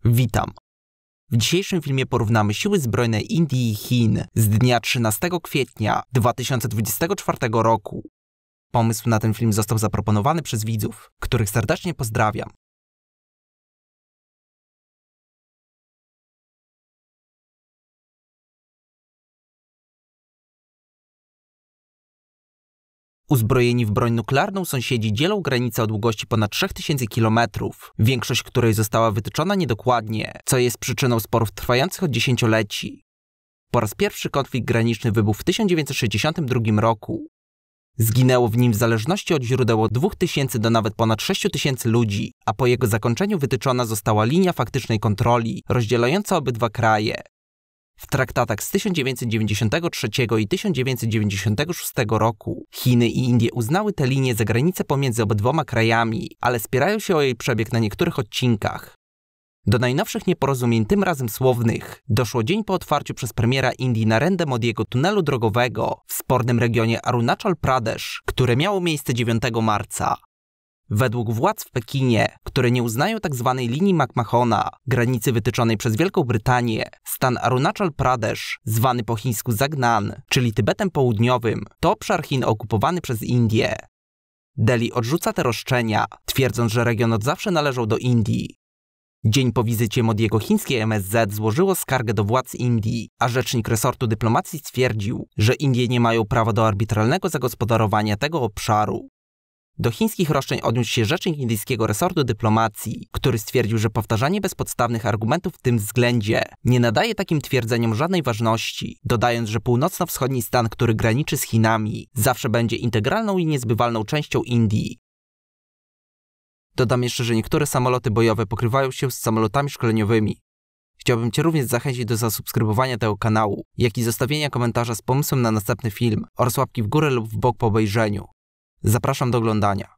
Witam. W dzisiejszym filmie porównamy siły zbrojne Indii i Chin z dnia 13 kwietnia 2024 roku. Pomysł na ten film został zaproponowany przez widzów, których serdecznie pozdrawiam. Uzbrojeni w broń nuklearną sąsiedzi dzielą granicę o długości ponad 3000 km, większość której została wytyczona niedokładnie, co jest przyczyną sporów trwających od dziesięcioleci. Po raz pierwszy konflikt graniczny wybuchł w 1962 roku. Zginęło w nim w zależności od źródeł od 2000 do nawet ponad 6000 ludzi, a po jego zakończeniu wytyczona została linia faktycznej kontroli rozdzielająca obydwa kraje. W traktatach z 1993 i 1996 roku Chiny i Indie uznały tę linię za granicę pomiędzy obydwoma krajami, ale spierają się o jej przebieg na niektórych odcinkach. Do najnowszych nieporozumień, tym razem słownych, doszło dzień po otwarciu przez premiera Indii Narendry Modiego tunelu drogowego w spornym regionie Arunachal Pradesh, które miało miejsce 9 marca. Według władz w Pekinie, które nie uznają tzw. linii McMahona, granicy wytyczonej przez Wielką Brytanię, stan Arunachal Pradesh, zwany po chińsku Zagnan, czyli Tybetem Południowym, to obszar Chin okupowany przez Indię. Delhi odrzuca te roszczenia, twierdząc, że region od zawsze należał do Indii. Dzień po wizycie Modiego chińskie MSZ złożyło skargę do władz Indii, a rzecznik resortu dyplomacji stwierdził, że Indie nie mają prawa do arbitralnego zagospodarowania tego obszaru. Do chińskich roszczeń odniósł się rzecznik indyjskiego resortu dyplomacji, który stwierdził, że powtarzanie bezpodstawnych argumentów w tym względzie nie nadaje takim twierdzeniom żadnej ważności, dodając, że północno-wschodni stan, który graniczy z Chinami, zawsze będzie integralną i niezbywalną częścią Indii. Dodam jeszcze, że niektóre samoloty bojowe pokrywają się z samolotami szkoleniowymi. Chciałbym Cię również zachęcić do zasubskrybowania tego kanału, jak i zostawienia komentarza z pomysłem na następny film oraz łapki w górę lub w bok po obejrzeniu. Zapraszam do oglądania.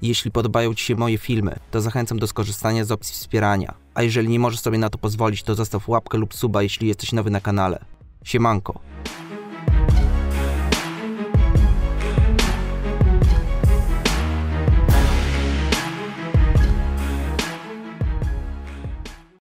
Jeśli podobają Ci się moje filmy, to zachęcam do skorzystania z opcji wspierania. A jeżeli nie możesz sobie na to pozwolić, to zostaw łapkę lub suba, jeśli jesteś nowy na kanale. Siemanko.